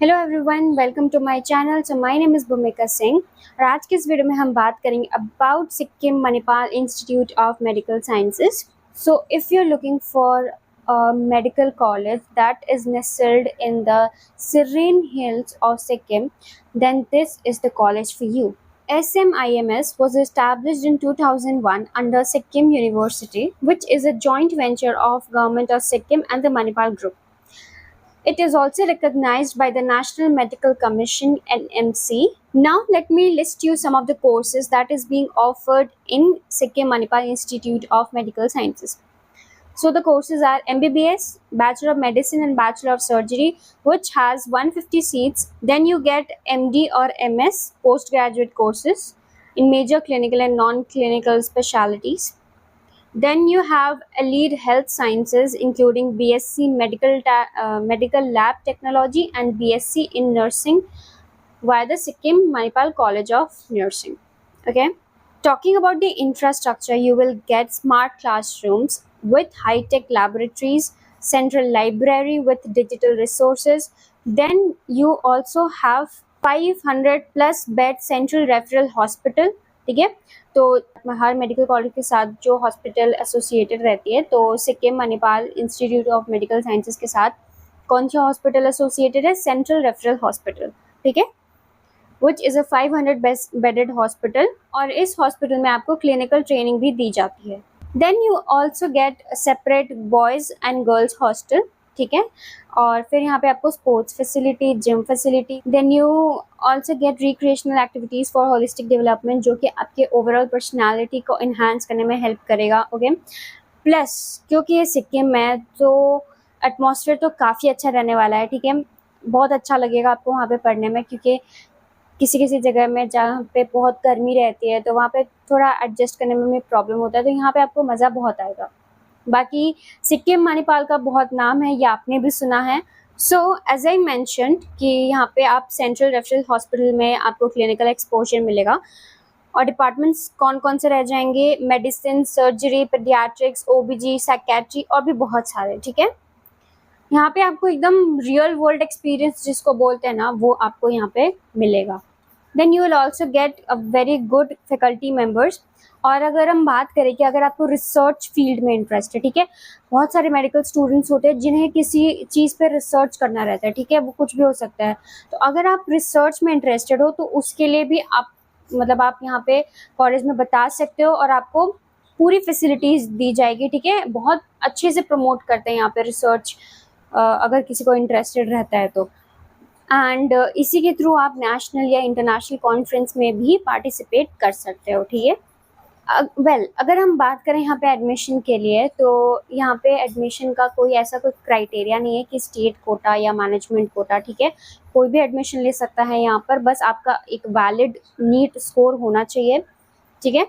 Hello everyone, welcome to my channel. So my name is Bhumika Singh और आज के इस वीडियो में हम बात करेंगे about Sikkim Manipal Institute of Medical Sciences. So if you are looking for a medical college that is nestled in the serene hills of Sikkim, then this is the college for you. SMIMS was established in 2001 under Sikkim University, which is a joint venture of Government of Sikkim and the Manipal Group. It is also recognized by the National Medical Commission (NMC). Now let me list you some of the courses that is being offered in Sikkim Manipal Institute of Medical Sciences. So the courses are MBBS, Bachelor of Medicine and Bachelor of Surgery, which has 150 seats. Then you get MD or MS, postgraduate courses in major clinical and non-clinical specialties. Then you have Allied Health Sciences, including BSc Medical Lab Technology and BSc in Nursing via the Sikkim Manipal College of Nursing. Okay. Talking about the infrastructure, you will get smart classrooms with high-tech laboratories, central library with digital resources. Then you also have 500 plus bed central referral hospital. ठीक है, तो हर medical college के साथ जो hospital associated रहती है, तो Sikkim Manipal Institute of Medical sciences के साथ कौन सा हॉस्पिटल एसोसिएटेड है? Central referral hospital. ठीक है, which is a 500 bedded hospital और इस हॉस्पिटल में आपको क्लिनिकल ट्रेनिंग भी दी जाती है। Then you also get separate boys and girls hostel. ठीक है, और फिर यहाँ पे आपको sports facility, gym facility. Then you also get recreational activities for holistic development, जो कि आपके ओवरऑल पर्सनालिटी को इन्हांस करने में हेल्प करेगा। ओके, प्लस क्योंकि ये सिक्किम है तो एटमॉस्फेयर तो काफ़ी अच्छा रहने वाला है। ठीक है, बहुत अच्छा लगेगा आपको वहाँ पे पढ़ने में, क्योंकि किसी किसी जगह में जहाँ पे बहुत गर्मी रहती है तो वहाँ पे थोड़ा एडजस्ट करने में भी प्रॉब्लम होता है, तो यहाँ पे आपको मज़ा बहुत आएगा। बाकी सिक्किम मणिपाल का बहुत नाम है, ये आपने भी सुना है। सो एज आई मैंशनड कि यहाँ पे आप सेंट्रल रेफरल हॉस्पिटल में आपको क्लिनिकल एक्सपोजर मिलेगा और डिपार्टमेंट्स कौन कौन से रह जाएंगे? मेडिसिन, सर्जरी, पीडियाट्रिक्स, ओबीजी, साइकेट्री और भी बहुत सारे। ठीक है, यहाँ पे आपको एकदम रियल वर्ल्ड एक्सपीरियंस जिसको बोलते हैं ना, वो आपको यहाँ पे मिलेगा। Then you will also get a very good faculty members. और अगर हम बात करें कि अगर आपको रिसर्च फील्ड में इंटरेस्ट है, ठीक है, बहुत सारे मेडिकल स्टूडेंट्स होते हैं जिन्हें किसी चीज़ पे रिसर्च करना रहता है। ठीक है, वो कुछ भी हो सकता है। तो अगर आप रिसर्च में इंटरेस्टेड हो तो उसके लिए भी आप आप यहाँ पे कॉलेज में बता सकते हो और आपको पूरी फैसिलिटीज़ दी जाएगी। ठीक है, बहुत अच्छे से प्रमोट करते हैं यहाँ पे रिसर्च, अगर किसी को इंटरेस्टेड रहता है तो। एंड इसी के थ्रू आप नेशनल या इंटरनेशनल कॉन्फ्रेंस में भी पार्टिसिपेट कर सकते हो। ठीक है, अगर हम बात करें यहाँ पे एडमिशन के लिए, तो यहाँ पे एडमिशन का कोई ऐसा कोई क्राइटेरिया नहीं है कि स्टेट कोटा या मैनेजमेंट कोटा। ठीक है, कोई भी एडमिशन ले सकता है यहाँ पर, बस आपका एक वैलिड नीट स्कोर होना चाहिए। ठीक है,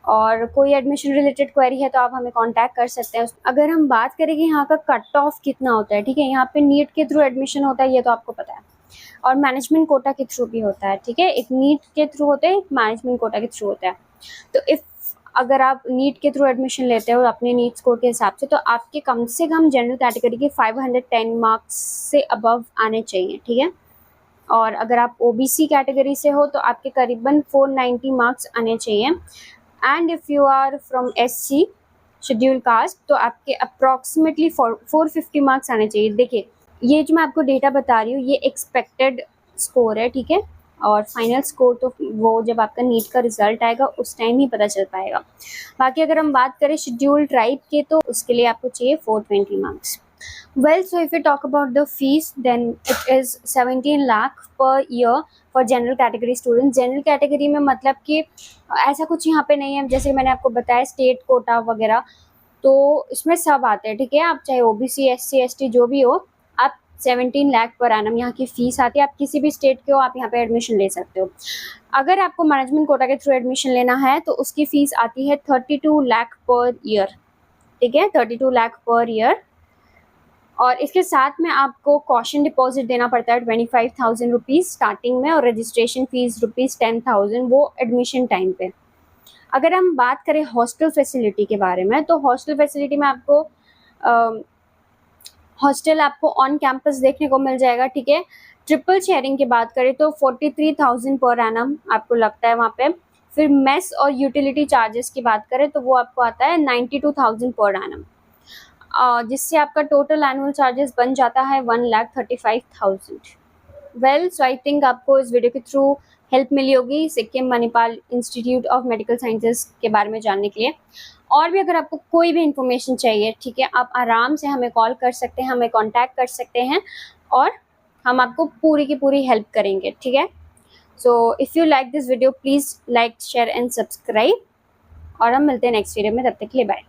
और कोई एडमिशन रिलेटेड क्वेरी है तो आप हमें कांटेक्ट कर सकते हैं। अगर हम बात करें कि यहाँ का कट ऑफ कितना होता है, ठीक है, यहाँ पे नीट के थ्रू एडमिशन होता है, ये तो आपको पता है, और मैनेजमेंट कोटा के थ्रू भी होता है। ठीक है, एक नीट के थ्रू होता है, एक मैनेजमेंट कोटा के थ्रू होता है। तो अगर आप नीट के थ्रू एडमिशन लेते हो अपने नीट स्कोर के हिसाब से, तो आपके कम से कम जनरल कैटेगरी के 510 मार्क्स से अबव आने चाहिए। ठीक है, और अगर आप ओबीसी कैटेगरी से हो तो आपके करीबन 490 मार्क्स आने चाहिए। And if you are from SC schedule caste तो आपके अप्रॉक्सीमेटली 450 मार्क्स आने चाहिए। देखिए, ये जो मैं आपको डेटा बता रही हूँ ये एक्सपेक्टेड स्कोर है। ठीक है, और फाइनल स्कोर तो वो जब आपका नीट का रिजल्ट आएगा उस टाइम ही पता चल पाएगा। बाकी अगर हम बात करें शेड्यूल ट्राइब के, तो उसके लिए आपको चाहिए 420 marks. Well, so if we talk about the fees, then it is 17 lakh per year for general category students. General category में मतलब कि ऐसा कुछ यहाँ पे नहीं है, जैसे मैंने आपको बताया स्टेट कोटा वगैरह, तो इसमें सब आते हैं। ठीक है, आप चाहे ओबीसी, एससी, एसटी जो भी हो, आप 17 लाख पर एनम यहाँ की फ़ीस आती है। आप किसी भी स्टेट के हो, आप यहाँ पे एडमिशन ले सकते हो। अगर आपको मैनेजमेंट कोटा के थ्रू एडमिशन लेना है तो उसकी फ़ीस आती है 32 लाख पर ईयर। ठीक है, 32 लाख पर ईयर, और इसके साथ में आपको कॉशन डिपॉजिट देना पड़ता है 25,000 रुपीज़ स्टार्टिंग में, और रजिस्ट्रेशन फ़ीस ₹10,000 वो एडमिशन टाइम पे। अगर हम बात करें हॉस्टल फैसिलिटी के बारे में, तो हॉस्टल फैसिलिटी में आपको हॉस्टल आपको ऑन कैंपस देखने को मिल जाएगा। ठीक है, ट्रिपल शेयरिंग की बात करें तो 43,000 पर एनम आपको लगता है वहाँ पे। फिर मेस और यूटिलिटी चार्जेस की बात करें तो वो आपको आता है 92,000 पर एनम, जिससे आपका टोटल एनुअल चार्जेस बन जाता है 1,35,000। वेल, सो आई थिंक आपको इस वीडियो के थ्रू हेल्प मिली होगी Sikkim Manipal Institute of Medical sciences के बारे में जानने के लिए। और भी अगर आपको कोई भी इंफॉर्मेशन चाहिए, ठीक है, आप आराम से हमें कॉल कर सकते हैं, हमें कांटेक्ट कर सकते हैं और हम आपको पूरी की पूरी हेल्प करेंगे, ठीक है। सो if you like this video please like share and subscribe, और हम मिलते हैं नेक्स्ट वीडियो में। तब तक के लिए बाय।